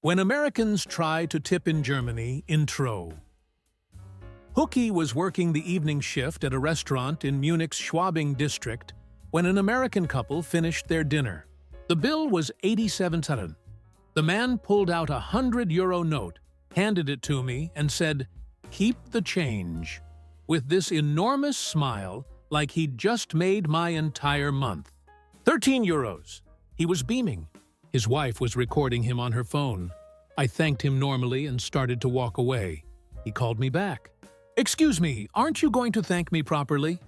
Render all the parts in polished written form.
When Americans Try to Tip in Germany, intro. Hookie was working the evening shift at a restaurant in Munich's Schwabing district when an American couple finished their dinner. The bill was 87 Euro. The man pulled out a €100 note, handed it to me, and said, "Keep the change," with this enormous smile like he'd just made my entire month. 13 euros. He was beaming. His wife was recording him on her phone. I thanked him normally and started to walk away. He called me back. "Excuse me, aren't you going to thank me properly?"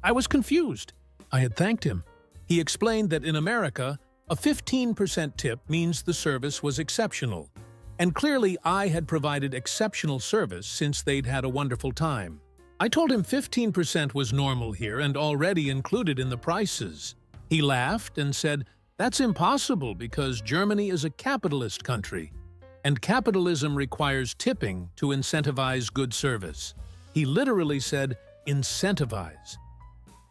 I was confused. I had thanked him. He explained that in America, a 15% tip means the service was exceptional. And clearly I had provided exceptional service since they'd had a wonderful time. I told him 15% was normal here and already included in the prices. He laughed and said, "That's impossible because Germany is a capitalist country, and capitalism requires tipping to incentivize good service." He literally said, incentivize.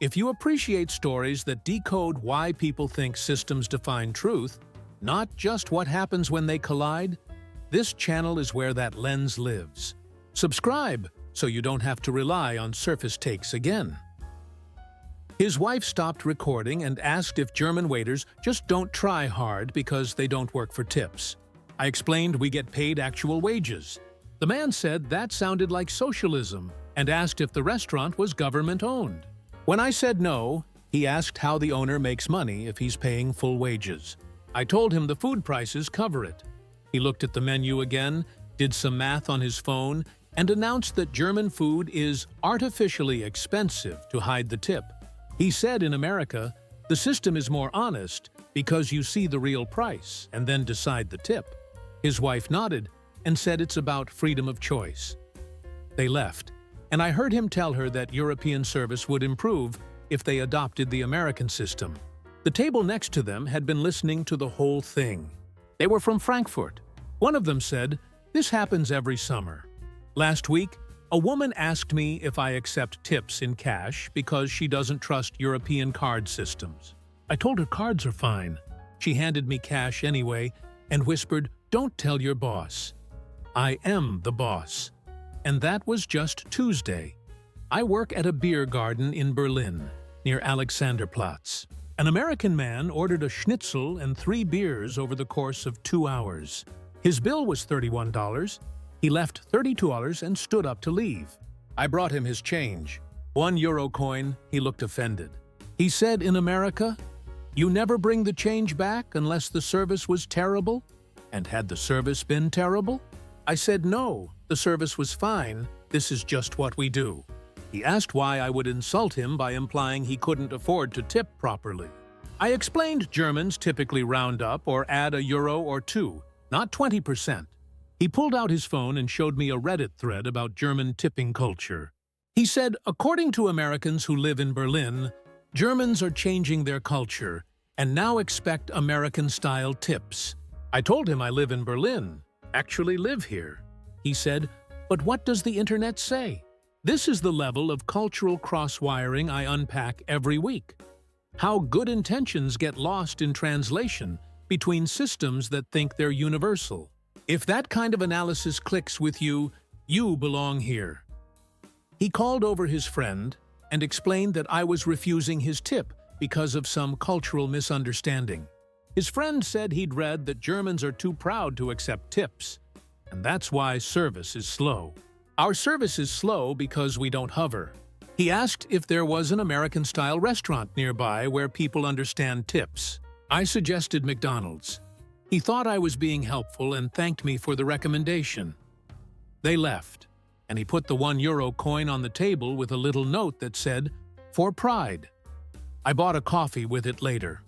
If you appreciate stories that decode why people think systems define truth, not just what happens when they collide, this channel is where that lens lives. Subscribe so you don't have to rely on surface takes again. His wife stopped recording and asked if German waiters just don't try hard because they don't work for tips. I explained we get paid actual wages. The man said that sounded like socialism and asked if the restaurant was government-owned. When I said no, he asked how the owner makes money if he's paying full wages. I told him the food prices cover it. He looked at the menu again, did some math on his phone, and announced that German food is artificially expensive to hide the tip. He said in America, the system is more honest because you see the real price and then decide the tip. His wife nodded and said it's about freedom of choice. They left, and I heard him tell her that European service would improve if they adopted the American system. The table next to them had been listening to the whole thing. They were from Frankfurt. One of them said, "This happens every summer." Last week, a woman asked me if I accept tips in cash because she doesn't trust European card systems. I told her cards are fine. She handed me cash anyway and whispered, "Don't tell your boss." I am the boss. And that was just Tuesday. I work at a beer garden in Berlin, near Alexanderplatz. An American man ordered a schnitzel and 3 beers over the course of 2 hours. His bill was $31. He left $32 and stood up to leave. I brought him his change. €1 coin. He looked offended. He said in America, "You never bring the change back unless the service was terrible?" And had the service been terrible? I said no, the service was fine. This is just what we do. He asked why I would insult him by implying he couldn't afford to tip properly. I explained Germans typically round up or add a euro or two, not 20%. He pulled out his phone and showed me a Reddit thread about German tipping culture. He said, according to Americans who live in Berlin, Germans are changing their culture and now expect American-style tips. I told him I live in Berlin, actually live here. He said, "But what does the internet say?" This is the level of cultural cross-wiring I unpack every week. How good intentions get lost in translation between systems that think they're universal. If that kind of analysis clicks with you, you belong here. He called over his friend and explained that I was refusing his tip because of some cultural misunderstanding. His friend said he'd read that Germans are too proud to accept tips, and that's why service is slow. Our service is slow because we don't hover. He asked if there was an American-style restaurant nearby where people understand tips. I suggested McDonald's. He thought I was being helpful and thanked me for the recommendation. They left, and he put the €1 coin on the table with a little note that said, "For pride." I bought a coffee with it later.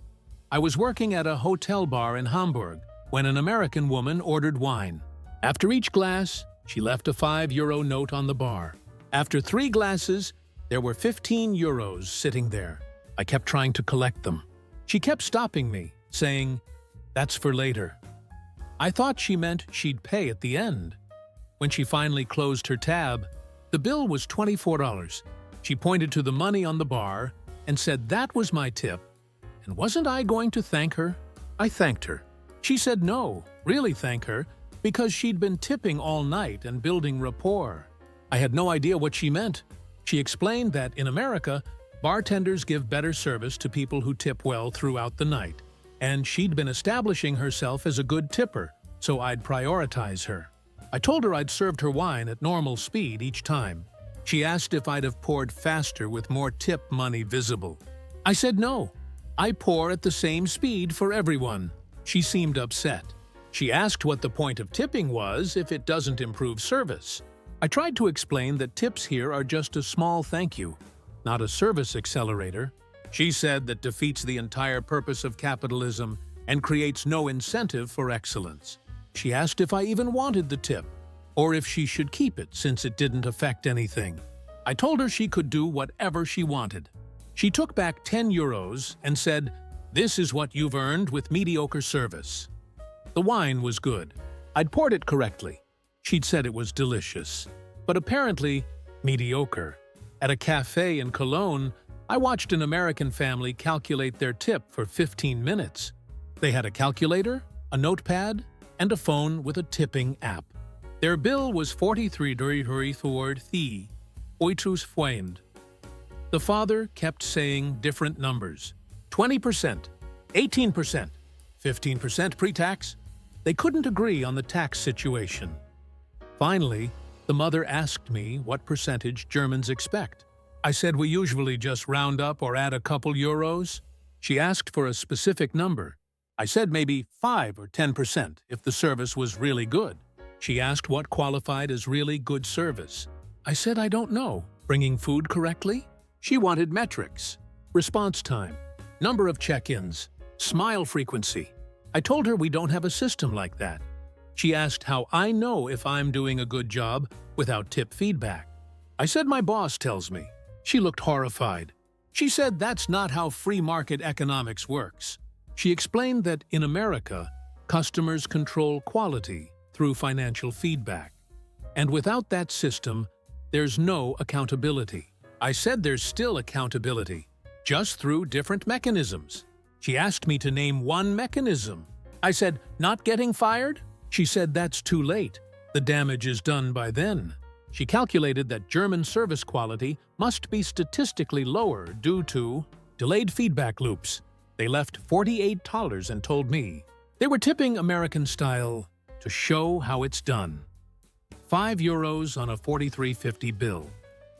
I was working at a hotel bar in Hamburg when an American woman ordered wine. After each glass, she left a €5 note on the bar. After 3 glasses, there were 15 euros sitting there. I kept trying to collect them. She kept stopping me, saying, "That's for later." I thought she meant she'd pay at the end. When she finally closed her tab, the bill was $24. She pointed to the money on the bar and said that was my tip. And wasn't I going to thank her? I thanked her. She said no, really thank her, because she'd been tipping all night and building rapport. I had no idea what she meant. She explained that in America, bartenders give better service to people who tip well throughout the night, and she'd been establishing herself as a good tipper, so I'd prioritize her. I told her I'd served her wine at normal speed each time. She asked if I'd have poured faster with more tip money visible. I said no. I pour at the same speed for everyone. She seemed upset. She asked what the point of tipping was if it doesn't improve service. I tried to explain that tips here are just a small thank you, not a service accelerator. She said that defeats the entire purpose of capitalism and creates no incentive for excellence. She asked if I even wanted the tip, or if she should keep it since it didn't affect anything. I told her she could do whatever she wanted. She took back 10 euros and said, "This is what you've earned with mediocre service." The wine was good. I'd poured it correctly. She'd said it was delicious, but apparently mediocre. At a cafe in Cologne, I watched an American family calculate their tip for 15 minutes. They had a calculator, a notepad, and a phone with a tipping app. Their bill was 43 Freund. The father kept saying different numbers. 20%, 18%, 15% pre-tax. They couldn't agree on the tax situation. Finally, the mother asked me what percentage Germans expect. I said we usually just round up or add a couple euros. She asked for a specific number. I said maybe 5 or 10% if the service was really good. She asked what qualified as really good service. I said I don't know. Bringing food correctly? She wanted metrics. Response time, number of check-ins, smile frequency. I told her we don't have a system like that. She asked how I know if I'm doing a good job without tip feedback. I said my boss tells me. She looked horrified. She said that's not how free market economics works. She explained that in America, customers control quality through financial feedback. And without that system, there's no accountability. I said there's still accountability, just through different mechanisms. She asked me to name one mechanism. I said, not getting fired? She said that's too late. The damage is done by then. She calculated that German service quality must be statistically lower due to delayed feedback loops. They left $48 and told me they were tipping American style to show how it's done. 5 euros on a 43.50 bill.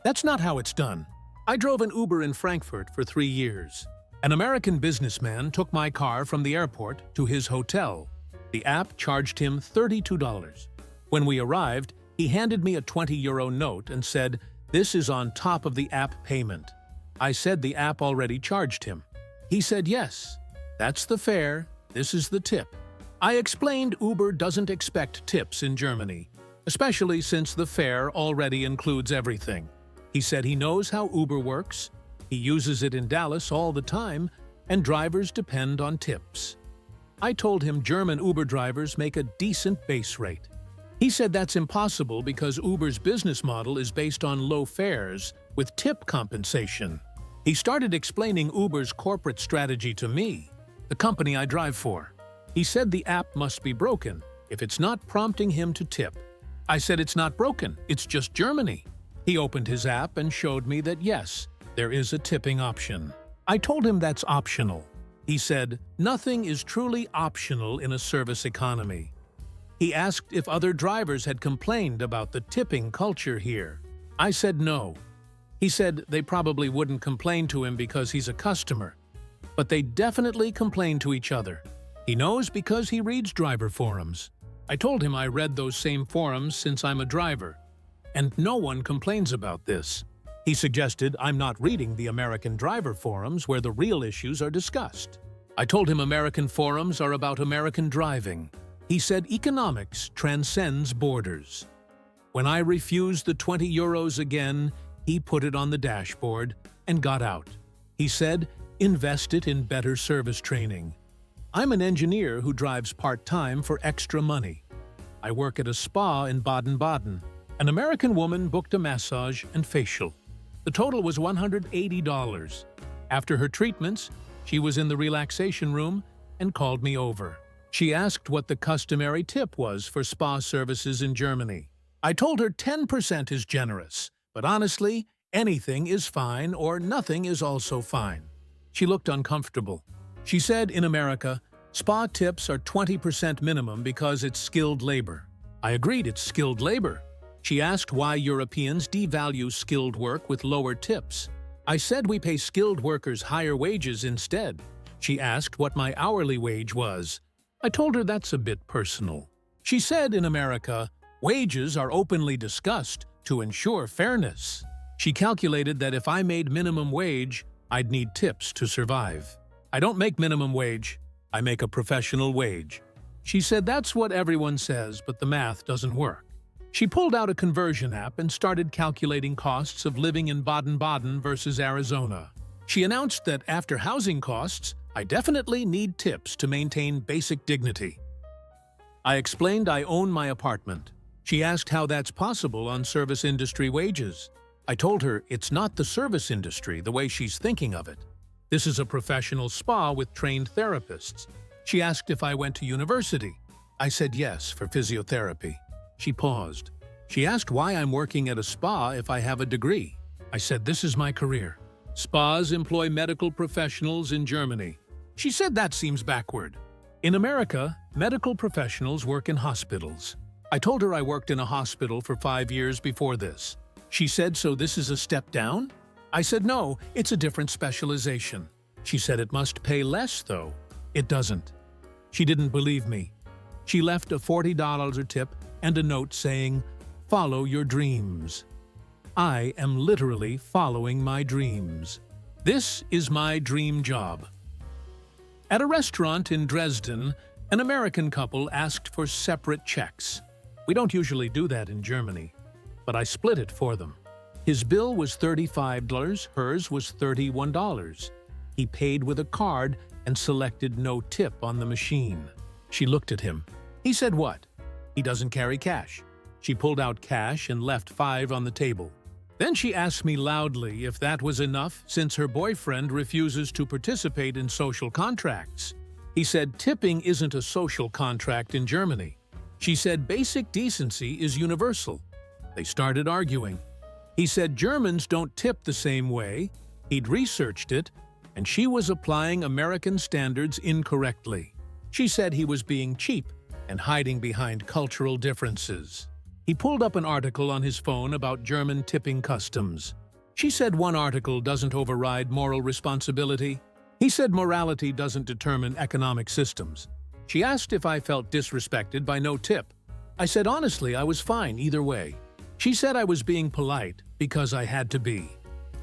That's not how it's done. I drove an Uber in Frankfurt for 3 years. An American businessman took my car from the airport to his hotel. The app charged him $32. When we arrived, he handed me a 20-euro note and said, "This is on top of the app payment." I said the app already charged him. He said yes. That's the fare, this is the tip. I explained Uber doesn't expect tips in Germany, especially since the fare already includes everything. He said he knows how Uber works, he uses it in Dallas all the time, and drivers depend on tips. I told him German Uber drivers make a decent base rate. He said that's impossible because Uber's business model is based on low fares with tip compensation. He started explaining Uber's corporate strategy to me, the company I drive for. He said the app must be broken if it's not prompting him to tip. I said it's not broken, it's just Germany. He opened his app and showed me that yes, there is a tipping option. I told him that's optional. He said, nothing is truly optional in a service economy. He asked if other drivers had complained about the tipping culture here. I said no. He said they probably wouldn't complain to him because he's a customer, but they definitely complain to each other. He knows because he reads driver forums. I told him I read those same forums since I'm a driver, and no one complains about this. He suggested I'm not reading the American driver forums where the real issues are discussed. I told him American forums are about American driving. He said economics transcends borders. When I refused the 20 euros again, he put it on the dashboard and got out. He said, invest it in better service training. I'm an engineer who drives part-time for extra money. I work at a spa in Baden-Baden. An American woman booked a massage and facial. The total was $180. After her treatments, she was in the relaxation room and called me over. She asked what the customary tip was for spa services in Germany. I told her 10% is generous, but honestly, anything is fine or nothing is also fine. She looked uncomfortable. She said in America, spa tips are 20% minimum because it's skilled labor. I agreed it's skilled labor. She asked why Europeans devalue skilled work with lower tips. I said we pay skilled workers higher wages instead. She asked what my hourly wage was. I told her that's a bit personal. She said in America, wages are openly discussed to ensure fairness. She calculated that if I made minimum wage, I'd need tips to survive. I don't make minimum wage, I make a professional wage. She said that's what everyone says, but the math doesn't work. She pulled out a conversion app and started calculating costs of living in Baden-Baden versus Arizona. She announced that after housing costs, I definitely need tips to maintain basic dignity. I explained I own my apartment. She asked how that's possible on service industry wages. I told her it's not the service industry the way she's thinking of it. This is a professional spa with trained therapists. She asked if I went to university. I said yes, for physiotherapy. She paused. She asked why I'm working at a spa if I have a degree. I said this is my career. Spas employ medical professionals in Germany. She said that seems backward. In America, medical professionals work in hospitals. I told her I worked in a hospital for 5 years before this. She said, so this is a step down? I said no, it's a different specialization. She said it must pay less though. It doesn't. She didn't believe me. She left a $40 tip and a note saying, follow your dreams. I am literally following my dreams. This is my dream job. At a restaurant in Dresden, an American couple asked for separate checks. We don't usually do that in Germany, but I split it for them. His bill was $35, hers was $31. He paid with a card and selected no tip on the machine. She looked at him. He said what? He doesn't carry cash. She pulled out cash and left $5 on the table. Then she asked me loudly if that was enough since her boyfriend refuses to participate in social contracts. He said tipping isn't a social contract in Germany. She said basic decency is universal. They started arguing. He said Germans don't tip the same way. He'd researched it, and she was applying American standards incorrectly. She said he was being cheap and hiding behind cultural differences. He pulled up an article on his phone about German tipping customs. She said one article doesn't override moral responsibility. He said morality doesn't determine economic systems. She asked if I felt disrespected by no tip. I said honestly I was fine either way. She said I was being polite because I had to be.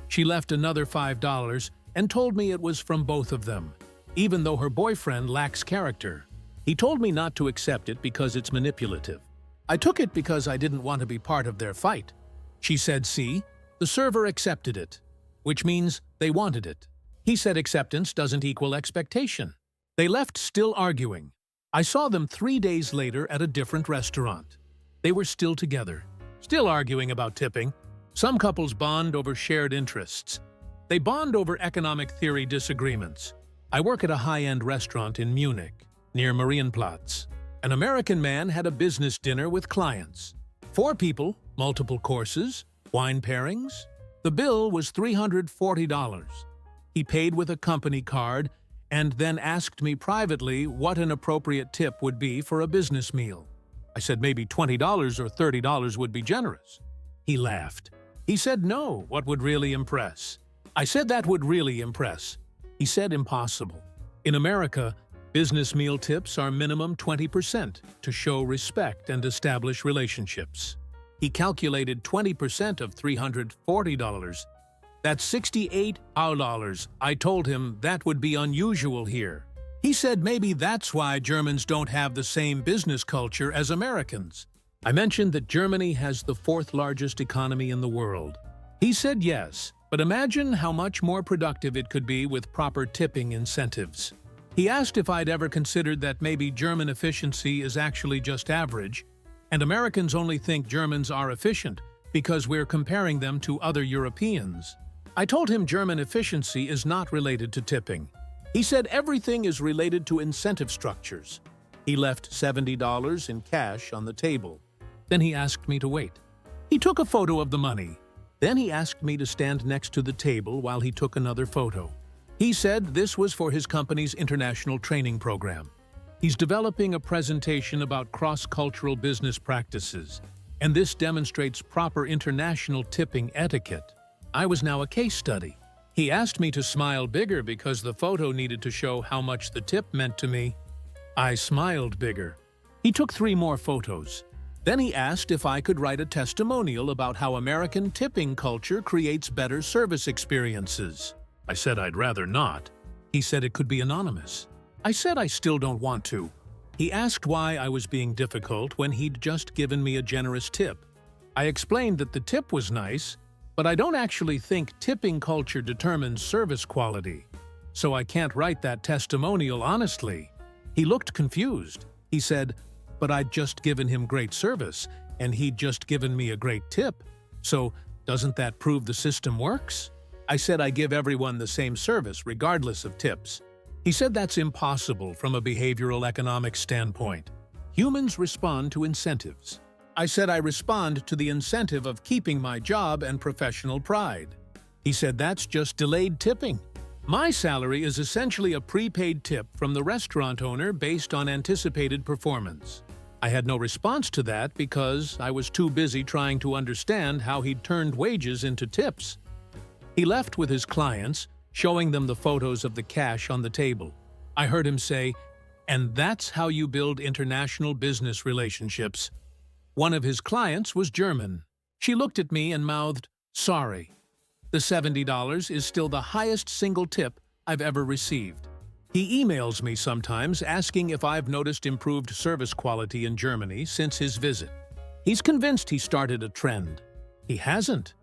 She left another $5 and told me it was from both of them, even though her boyfriend lacks character. He told me not to accept it because it's manipulative. I took it because I didn't want to be part of their fight. She said, see, the server accepted it, which means they wanted it. He said acceptance doesn't equal expectation. They left still arguing. I saw them 3 days later at a different restaurant. They were still together, still arguing about tipping. Some couples bond over shared interests. They bond over economic theory disagreements. I work at a high-end restaurant in Munich, near Marienplatz. An American man had a business dinner with clients. 4 people, multiple courses, wine pairings. The bill was $340. He paid with a company card and then asked me privately what an appropriate tip would be for a business meal. I said maybe $20 or $30 would be generous. He laughed. He said no, what would really impress? I said that would really impress. He said impossible. In America, business meal tips are minimum 20% to show respect and establish relationships. He calculated 20% of $340. That's $68. I told him that would be unusual here. He said maybe that's why Germans don't have the same business culture as Americans. I mentioned that Germany has the 4th largest economy in the world. He said yes, but imagine how much more productive it could be with proper tipping incentives. He asked if I'd ever considered that maybe German efficiency is actually just average, and Americans only think Germans are efficient because we're comparing them to other Europeans. I told him German efficiency is not related to tipping. He said everything is related to incentive structures. He left $70 in cash on the table. Then he asked me to wait. He took a photo of the money. Then he asked me to stand next to the table while he took another photo. He said this was for his company's international training program. He's developing a presentation about cross-cultural business practices, and this demonstrates proper international tipping etiquette. I was now a case study. He asked me to smile bigger because the photo needed to show how much the tip meant to me. I smiled bigger. He took 3 more photos. Then he asked if I could write a testimonial about how American tipping culture creates better service experiences. I said I'd rather not. He said it could be anonymous. I said I still don't want to. He asked why I was being difficult when he'd just given me a generous tip. I explained that the tip was nice, but I don't actually think tipping culture determines service quality. So I can't write that testimonial honestly. He looked confused. He said, but I'd just given him great service, and he'd just given me a great tip. So doesn't that prove the system works? I said I give everyone the same service regardless of tips. He said that's impossible from a behavioral economics standpoint. Humans respond to incentives. I said I respond to the incentive of keeping my job and professional pride. He said that's just delayed tipping. My salary is essentially a prepaid tip from the restaurant owner based on anticipated performance. I had no response to that because I was too busy trying to understand how he'd turned wages into tips. He left with his clients, showing them the photos of the cash on the table. I heard him say, "And that's how you build international business relationships." One of his clients was German. She looked at me and mouthed, "Sorry." The $70 is still the highest single tip I've ever received. He emails me sometimes asking if I've noticed improved service quality in Germany since his visit. He's convinced he started a trend. He hasn't.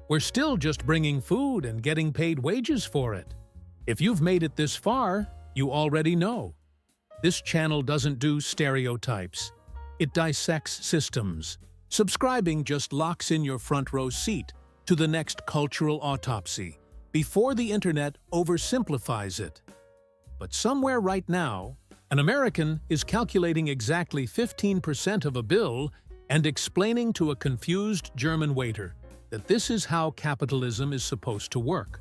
We're still just bringing food and getting paid wages for it. If you've made it this far, you already know. This channel doesn't do stereotypes. It dissects systems. Subscribing just locks in your front row seat to the next cultural autopsy before the internet oversimplifies it. But somewhere right now, an American is calculating exactly 15% of a bill and explaining to a confused German waiter that this is how capitalism is supposed to work.